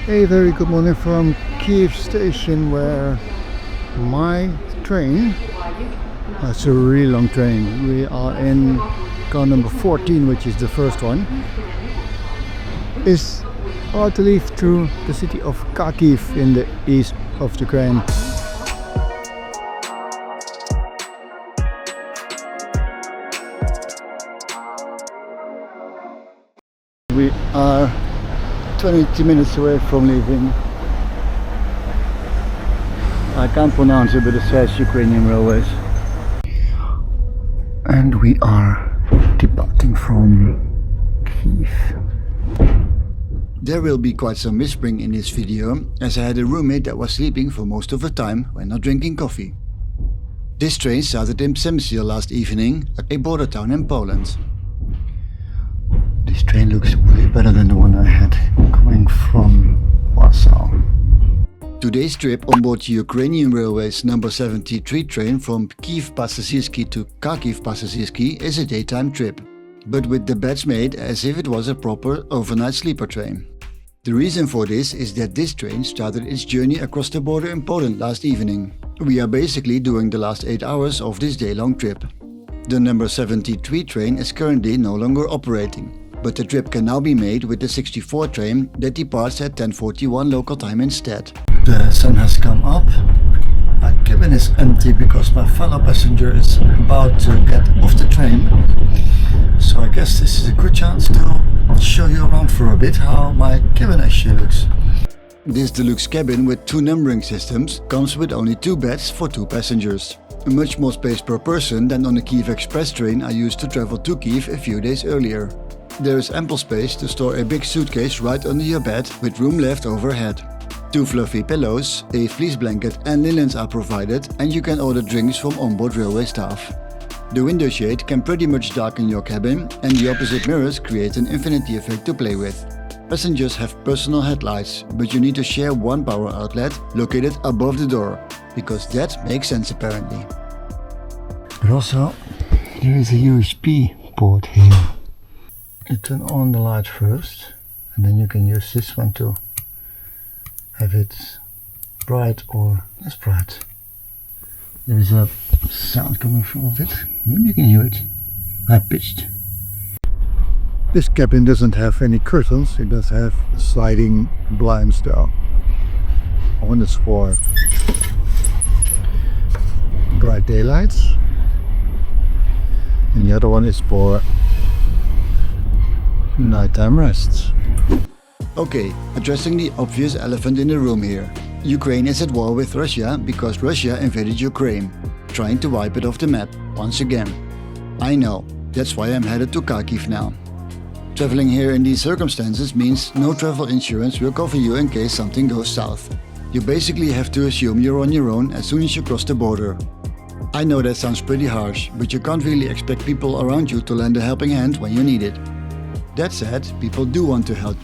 A very good morning from Kyiv station, where my train, it's a really long train, we are in car number 14, which is the first one, is about to leave to the city of Kharkiv in the east of Ukraine. We are 20 minutes away from leaving. I can't pronounce it, but it says Ukrainian Railways. And we are departing from Kyiv. There will be quite some whispering in this video, as I had a roommate that was sleeping for most of the time when not drinking coffee. This train started in Przemyśl last evening, a border town in Poland. This train looks way better than the one I had coming from Warsaw. Today's trip on board the Ukrainian Railways number 73 train from Kyiv Passagierski to Kharkiv Passagierski is a daytime trip, but with the beds made as if it was a proper overnight sleeper train. The reason for this is that this train started its journey across the border in Poland last evening. We are basically doing the last 8 hours of this day-long trip. The number 73 train is currently no longer operating, but the trip can now be made with the 64 train that departs at 10:41 local time instead. The sun has come up. My cabin is empty because my fellow passenger is about to get off the train. So I guess this is a good chance to show you around for a bit how my cabin actually looks. This deluxe cabin with 2 numbering systems comes with only 2 beds for 2 passengers. Much more space per person than on the Kyiv Express train I used to travel to Kyiv a few days earlier. There is ample space to store a big suitcase right under your bed with room left overhead. 2 fluffy pillows, a fleece blanket and linens are provided, and you can order drinks from onboard railway staff. The window shade can pretty much darken your cabin, and the opposite mirrors create an infinity effect to play with. Passengers have personal headlights, but you need to share one power outlet located above the door, because that makes sense apparently. But also, there is a USB port here. You turn on the light first, and then you can use this one to have it bright or less bright. There is a sound coming from it. Maybe you can hear it. High pitched. This cabin doesn't have any curtains. It does have sliding blinds though. One is for bright daylights, and the other one is for nighttime rests. Okay, addressing the obvious elephant in the room here. Ukraine is at war with Russia because Russia invaded Ukraine, trying to wipe it off the map once again. I know, that's why I'm headed to Kharkiv now. Traveling here in these circumstances means no travel insurance will cover you in case something goes south. You basically have to assume you're on your own as soon as you cross the border. I know that sounds pretty harsh, but you can't really expect people around you to lend a helping hand when you need it. That said, people do want to help,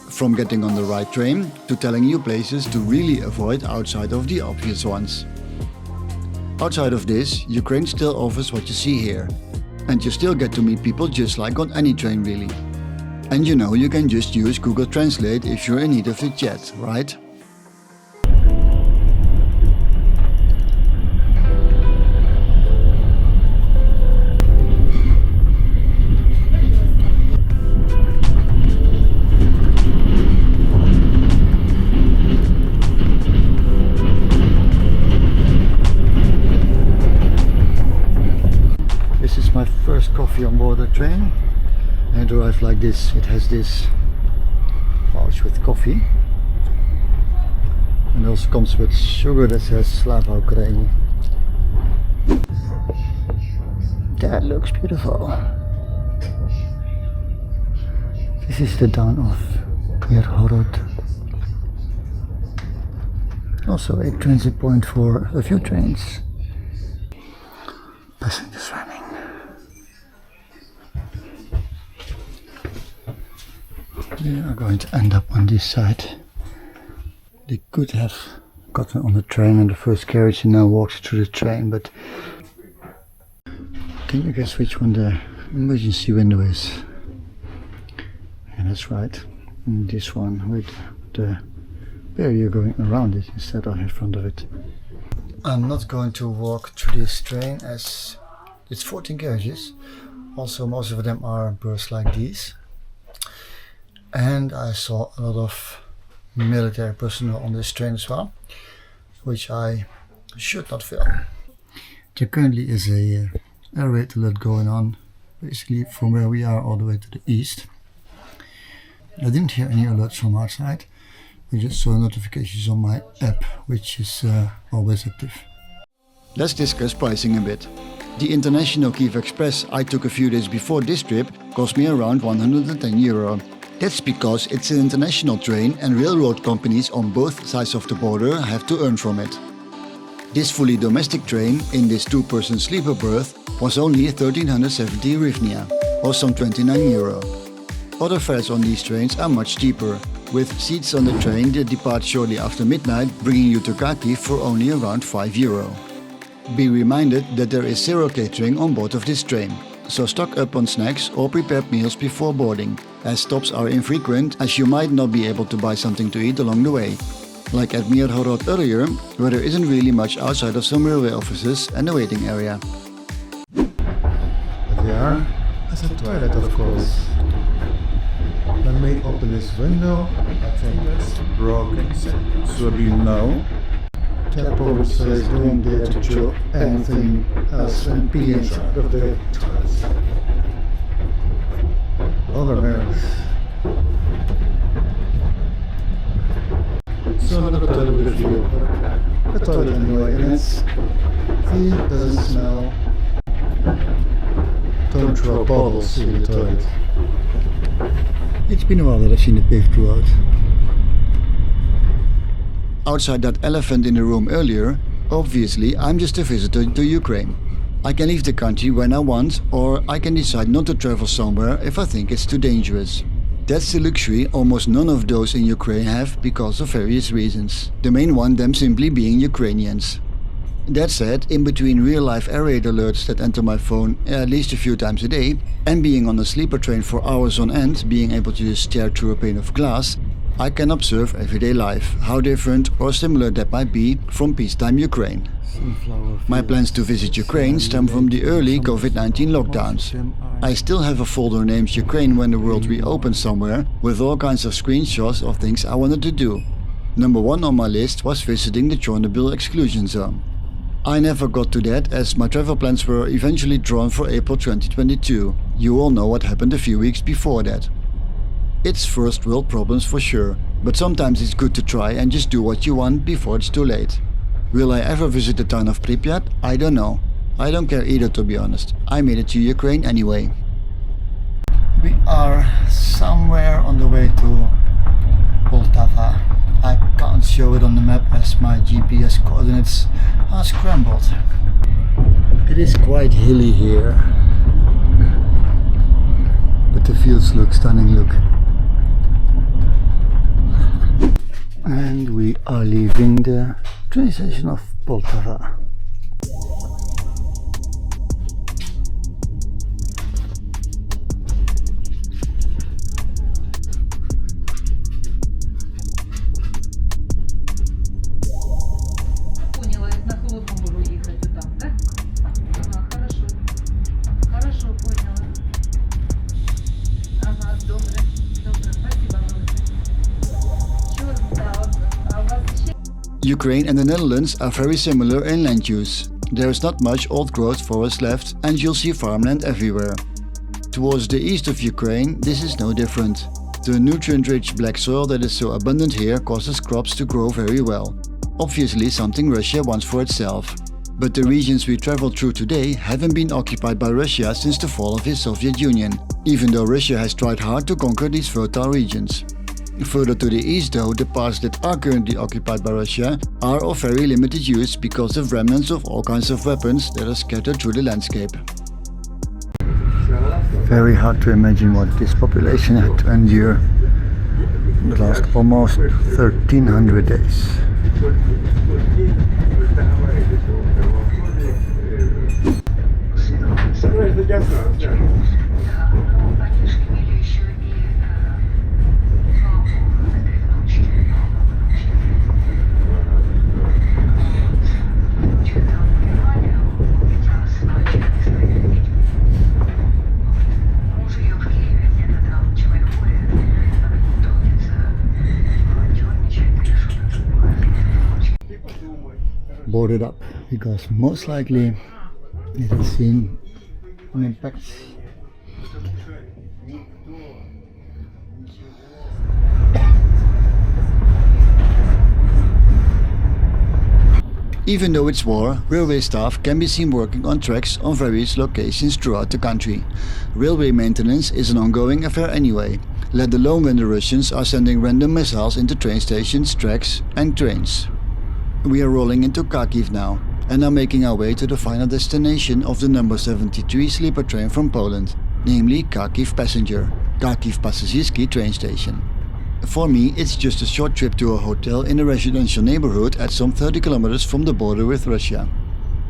from getting on the right train to telling you places to really avoid outside of the obvious ones. Outside of this, Ukraine still offers what you see here, and you still get to meet people just like on any train really. And you know you can just use Google Translate if you're in need of the chat, right? My first coffee on board the train. I arrived like this. It has this pouch with coffee, and also comes with sugar that says Slava Ukraini. That looks beautiful. This is the town of Myrhorod. Also a transit point for a few trains. Passengers running. We are going to end up on this side. They could have gotten on the train and the first carriage and now walked through the train, but can you guess which one the emergency window is? Yeah, that's right. And this one with the There you're going around it instead of in front of it. I'm not going to walk through this train as it's 14 carriages. Also, most of them are berths like these. And I saw a lot of military personnel on this train as well, which I should not film. There currently is a red alert going on, basically from where we are all the way to the east. I didn't hear any alerts from outside. I just saw notifications on my app, which is always active. Let's discuss pricing a bit. The International Kyiv Express I took a few days before this trip cost me around €110. That's because it's an international train and railroad companies on both sides of the border have to earn from it. This fully domestic train in this two-person sleeper berth was only 1370 hryvnia, or some €29. Other fares on these trains are much cheaper, with seats on the train that depart shortly after midnight bringing you to Kharkiv for only around €5. Be reminded that there is zero catering on board of this train, so stock up on snacks or prepared meals before boarding, as stops are infrequent as you might not be able to buy something to eat along the way. Like at Myrhorod earlier, where there isn't really much outside of some railway offices and a waiting area. There is a toilet, of course. Let me open this window. I think that's broken, so you know. Tap over says don't dare to chill anything else than pee inside of the toilet. Over there. So not a toilet with you, but a toilet anyway, and it's, see, it doesn't smell. Don't throw bottles in the toilet. It's been a while that I've seen it paved throughout. Outside that elephant in the room earlier, obviously I'm just a visitor to Ukraine. I can leave the country when I want, or I can decide not to travel somewhere if I think it's too dangerous. That's the luxury almost none of those in Ukraine have because of various reasons. The main one them simply being Ukrainians. That said, in between real-life air raid alerts that enter my phone at least a few times a day, and being on a sleeper train for hours on end, being able to just stare through a pane of glass, I can observe everyday life, how different or similar that might be from peacetime Ukraine. My plans to visit Ukraine stem from the early COVID-19 lockdowns. I still have a folder named Ukraine when the world reopens somewhere, with all kinds of screenshots of things I wanted to do. Number one on my list was visiting the Chernobyl exclusion zone. I never got to that as my travel plans were eventually drawn for April 2022. You all know what happened a few weeks before that. It's first world problems for sure, but sometimes it's good to try and just do what you want before it's too late. Will I ever visit the town of Pripyat? I don't know. I don't care either, to be honest. I made it to Ukraine anyway. We are somewhere on the way to Poltava. I can't show it on the map as my GPS coordinates are scrambled. It is quite hilly here, but the fields look stunning, look. And we are leaving the train station of Poltava. Ukraine and the Netherlands are very similar in land use. There is not much old growth forest left and you'll see farmland everywhere. Towards the east of Ukraine, this is no different. The nutrient-rich black soil that is so abundant here causes crops to grow very well. Obviously something Russia wants for itself. But the regions we traveled through today haven't been occupied by Russia since the fall of the Soviet Union, even though Russia has tried hard to conquer these fertile regions. Further to the east though, the parts that are currently occupied by Russia are of very limited use because of remnants of all kinds of weapons that are scattered through the landscape. Very hard to imagine what this population had to endure in the last almost 1300 days. boarded up because most likely it has seen an impact. Even though it's war, railway staff can be seen working on tracks on various locations throughout the country. Railway maintenance is an ongoing affair anyway, let alone when the Russians are sending random missiles into train stations, tracks and trains. We are rolling into Kharkiv now, and are making our way to the final destination of the number 73 sleeper train from Poland, namely Kharkiv Passenger, Kharkiv Pasažierski train station. For me, it's just a short trip to a hotel in a residential neighborhood at some 30 kilometers from the border with Russia.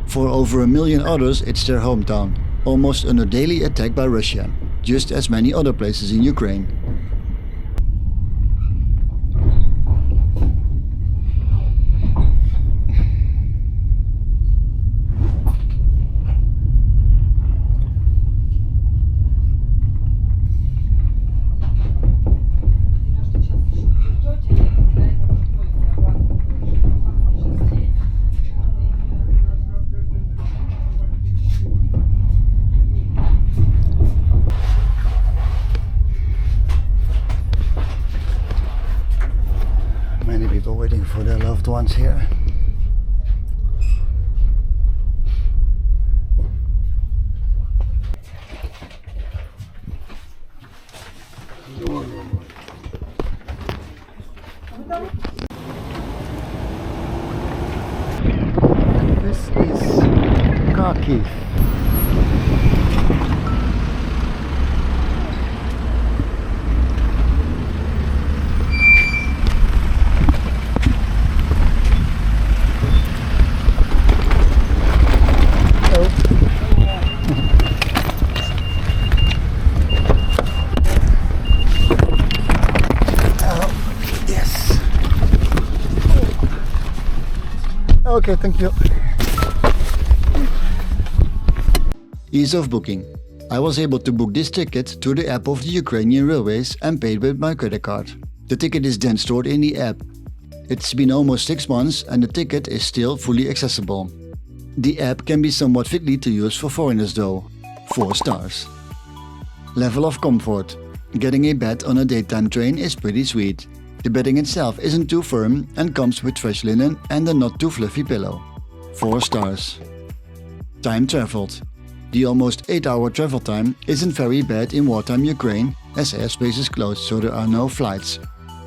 For over 1 million others, it's their hometown, almost under daily attack by Russia, just as many other places in Ukraine. Many people waiting for their loved ones here. This is Kharkiv. Okay, thank you. Ease of booking. I was able to book this ticket through the app of the Ukrainian Railways and paid with my credit card. The ticket is then stored in the app. It's been almost 6 months and the ticket is still fully accessible. The app can be somewhat fiddly to use for foreigners though. 4 stars. Level of comfort. Getting a bed on a daytime train is pretty sweet. The bedding itself isn't too firm and comes with fresh linen and a not too fluffy pillow. 4 stars. Time traveled. The almost 8-hour travel time isn't very bad in wartime Ukraine as airspace is closed so there are no flights.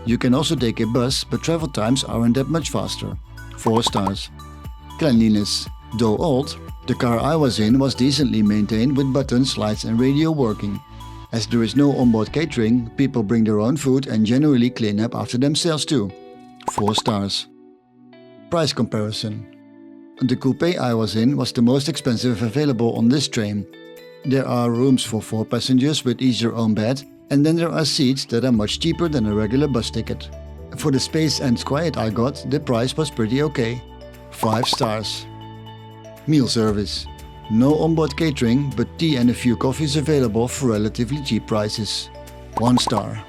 You can also take a bus but travel times aren't that much faster. 4 stars. Cleanliness. Though old, the car I was in was decently maintained with buttons, lights and radio working. As there is no onboard catering, people bring their own food and generally clean up after themselves too. 4 stars. Price comparison. The coupe I was in was the most expensive available on this train. There are rooms for 4 passengers with each their own bed, and then there are seats that are much cheaper than a regular bus ticket. For the space and quiet I got, the price was pretty okay. 5 stars. Meal service. No onboard catering, but tea and a few coffees available for relatively cheap prices. 1 star.